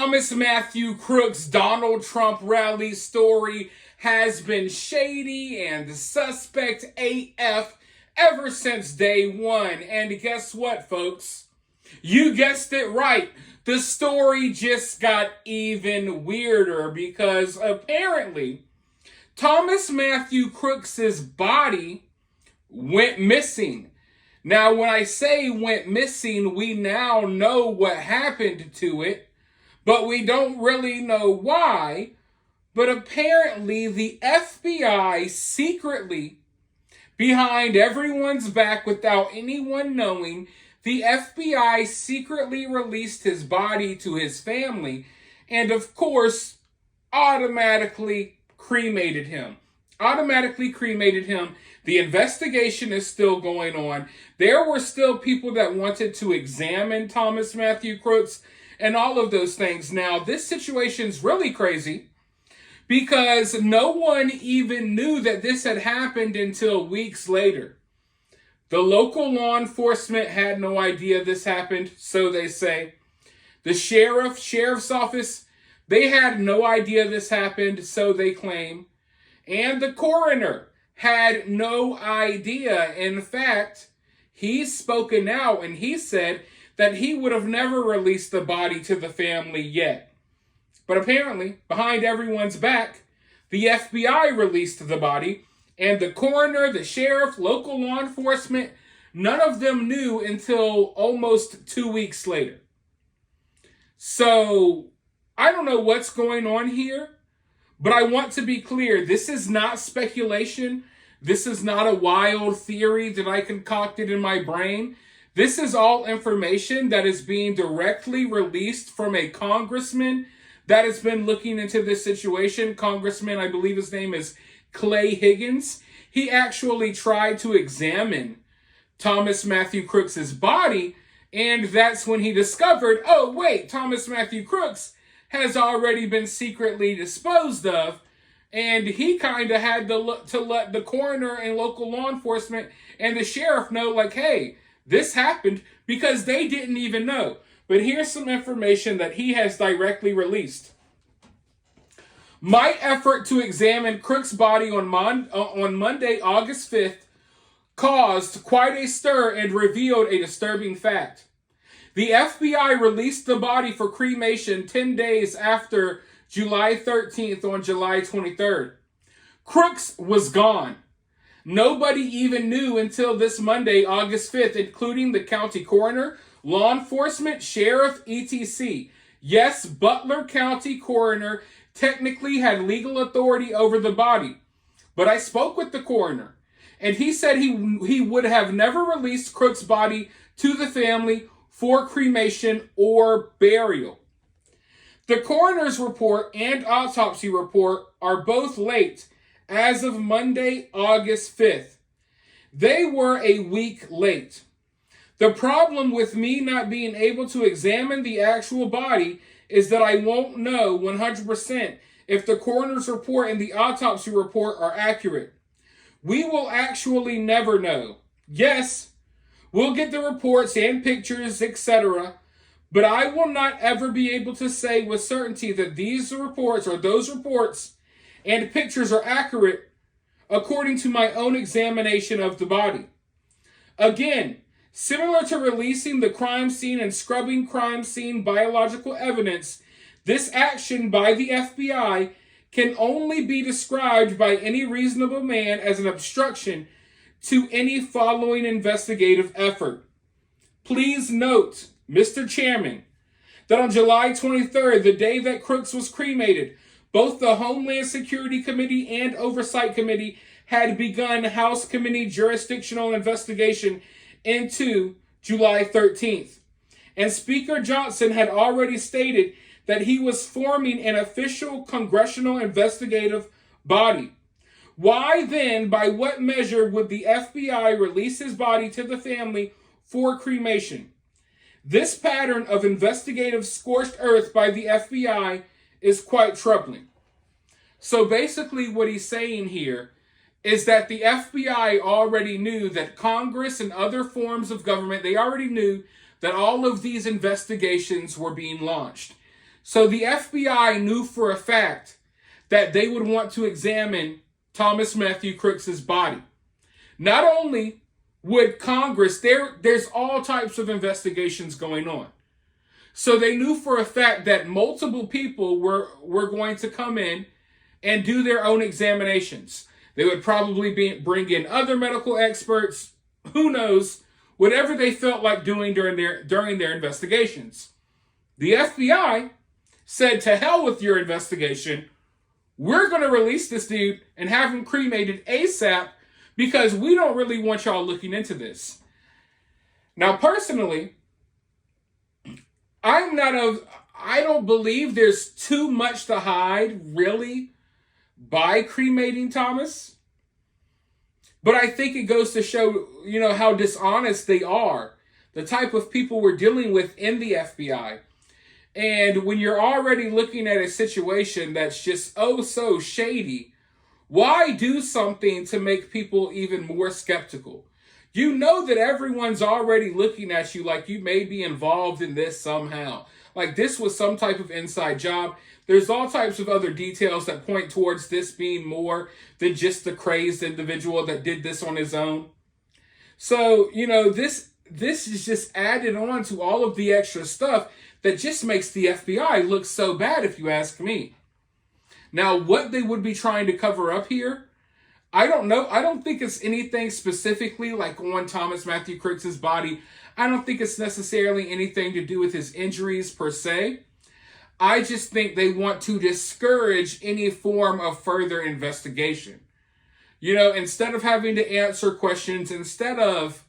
Thomas Matthew Crooks Donald Trump rally story has been shady and suspect AF ever since day one. And guess what, folks? You guessed it right. The story just got even weirder because apparently Thomas Matthew Crooks' body went missing. Now, when I say went missing, we now know what happened to it, but we don't really know why. But apparently the FBI secretly, behind everyone's back without anyone knowing, the FBI secretly released his body to his family and, of course, automatically cremated him. The investigation is still going on. There were still people that wanted to examine Thomas Matthew Crooks and all of those things. Now, this situation's really crazy because no one even knew that this had happened until weeks later. The local law enforcement had no idea this happened, so they say. The sheriff's office, they had no idea this happened, so they claim. And the coroner had no idea. In fact, he's spoken out and he said that he would have never released the body to the family yet. But apparently, behind everyone's back, the FBI released the body, and the coroner, the sheriff, local law enforcement, none of them knew until almost 2 weeks later. So, I don't know what's going on here. But I want to be clear, this is not speculation. This is not a wild theory that I concocted in my brain. This is all information that is being directly released from a congressman that has been looking into this situation. Congressman, I believe his name is Clay Higgins. He actually tried to examine Thomas Matthew Crooks' body, and that's when he discovered, oh wait, Thomas Matthew Crooks has already been secretly disposed of, and he kind of had to let the coroner and local law enforcement and the sheriff know, like, hey, this happened, because they didn't even know. But here's some information that he has directly released. My effort to examine Crooks' body on Monday, August 5th, caused quite a stir and revealed a disturbing fact. The FBI released the body for cremation 10 days after July 13th on July 23rd. Crooks was gone. Nobody even knew until this Monday, August 5th, including the county coroner, law enforcement, sheriff, etc. Yes, Butler County coroner technically had legal authority over the body. But I spoke with the coroner, and he said he would have never released Crooks' body to the family for cremation or burial. The coroner's report and autopsy report are both late as of Monday, August 5th. They were a week late. The problem with me not being able to examine the actual body is that I won't know 100% if the coroner's report and the autopsy report are accurate. We will actually never know. Yes, we'll get the reports and pictures, etc., but I will not ever be able to say with certainty that these reports or those reports and pictures are accurate according to my own examination of the body. Again, similar to releasing the crime scene and scrubbing crime scene biological evidence, this action by the FBI can only be described by any reasonable man as an obstruction to any following investigative effort. Please note, Mr. Chairman, that on July 23rd, the day that Crooks was cremated, both the Homeland Security Committee and Oversight Committee had begun House Committee jurisdictional investigation into July 13th. And Speaker Johnson had already stated that he was forming an official congressional investigative body. Why then, by what measure, would the FBI release his body to the family for cremation? This pattern of investigative scorched earth by the FBI is quite troubling. So basically what he's saying here is that the FBI already knew that Congress and other forms of government, they already knew that all of these investigations were being launched. So the FBI knew for a fact that they would want to examine Thomas Matthew Crooks' body. Not only would Congress, there's all types of investigations going on. So they knew for a fact that multiple people were going to come in and do their own examinations. They would probably bring in other medical experts, who knows, whatever they felt like doing during their investigations. The FBI said, to hell with your investigation. We're going to release this dude and have him cremated ASAP because we don't really want y'all looking into this. Now, personally, I don't believe there's too much to hide, really, by cremating Thomas. But I think it goes to show, how dishonest they are, the type of people we're dealing with in the FBI. And when you're already looking at a situation that's just oh so shady, why do something to make people even more skeptical? You know that everyone's already looking at you like you may be involved in this somehow. Like this was some type of inside job. There's all types of other details that point towards this being more than just the crazed individual that did this on his own. So, this is just added on to all of the extra stuff that just makes the FBI look so bad, if you ask me. Now, what they would be trying to cover up here, I don't know. I don't think it's anything specifically like on Thomas Matthew Crooks' body. I don't think it's necessarily anything to do with his injuries per se. I just think they want to discourage any form of further investigation. Instead of having to answer questions, instead of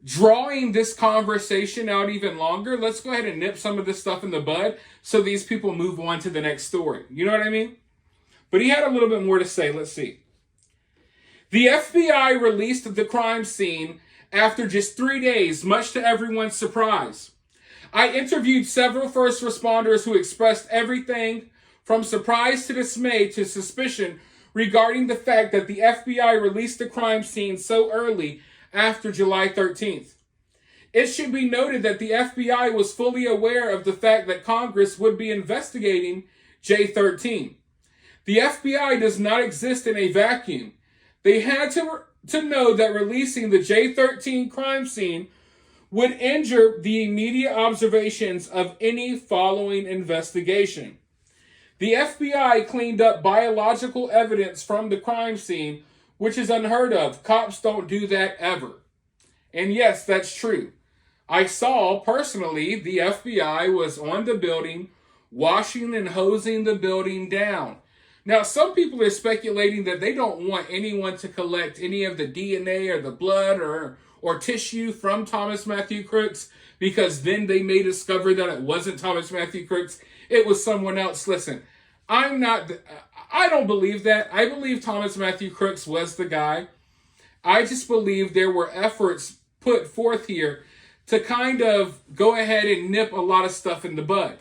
drawing this conversation out even longer, let's go ahead and nip some of this stuff in the bud so these people move on to the next story. You know what I mean? But he had a little bit more to say. Let's see. The FBI released the crime scene after just 3 days, much to everyone's surprise. I interviewed several first responders who expressed everything from surprise to dismay to suspicion regarding the fact that the FBI released the crime scene so early after July 13th. It should be noted that the FBI was fully aware of the fact that Congress would be investigating J13. The FBI does not exist in a vacuum. They had to know that releasing the J13 crime scene would injure the immediate observations of any following investigation. The FBI cleaned up biological evidence from the crime scene, which is unheard of. Cops don't do that ever. And yes, that's true. I saw personally the FBI was on the building, washing and hosing the building down. Now, some people are speculating that they don't want anyone to collect any of the DNA or the blood or tissue from Thomas Matthew Crooks, because then they may discover that it wasn't Thomas Matthew Crooks, it was someone else. Listen, I don't believe that. I believe Thomas Matthew Crooks was the guy. I just believe there were efforts put forth here to kind of go ahead and nip a lot of stuff in the bud.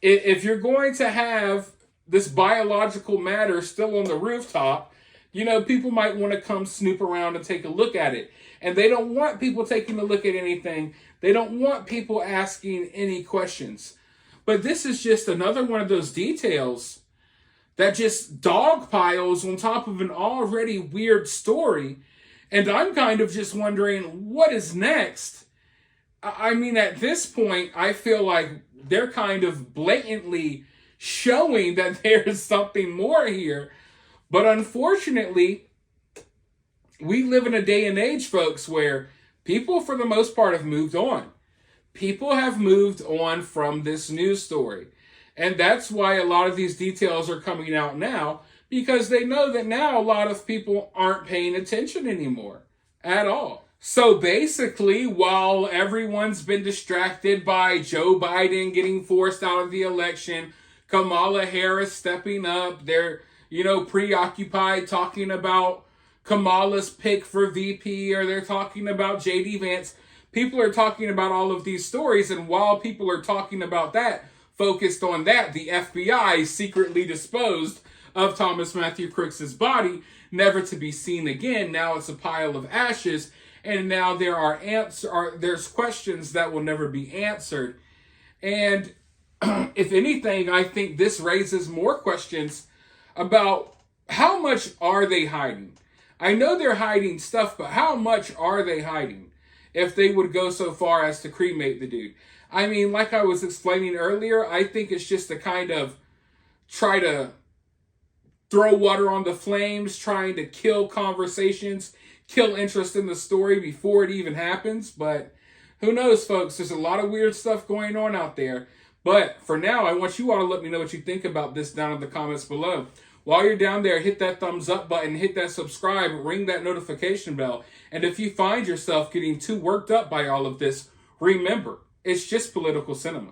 If you're going to have this biological matter still on the rooftop, people might want to come snoop around and take a look at it. And they don't want people taking a look at anything. They don't want people asking any questions. But this is just another one of those details that just dog piles on top of an already weird story. And I'm kind of just wondering, what is next? I mean, at this point, I feel like they're kind of blatantly showing that there's something more here. But unfortunately, we live in a day and age, folks, where people, for the most part, have moved on. People have moved on from this news story. And that's why a lot of these details are coming out now, because they know that now a lot of people aren't paying attention anymore at all. So basically, while everyone's been distracted by Joe Biden getting forced out of the election, Kamala Harris stepping up, they're, preoccupied talking about Kamala's pick for VP, or they're talking about JD Vance. People are talking about all of these stories, and while people are talking about that, focused on that, the FBI secretly disposed of Thomas Matthew Crooks' body, never to be seen again. Now it's a pile of ashes, and now there's questions that will never be answered. And If anything, I think this raises more questions about how much are they hiding? I know they're hiding stuff, but how much are they hiding if they would go so far as to cremate the dude? I mean, like I was explaining earlier, I think it's just to kind of try to throw water on the flames, trying to kill conversations, kill interest in the story before it even happens. But who knows, folks? There's a lot of weird stuff going on out there. But for now, I want you all to let me know what you think about this down in the comments below. While you're down there, hit that thumbs up button, hit that subscribe, ring that notification bell. And if you find yourself getting too worked up by all of this, remember, it's just political cinema.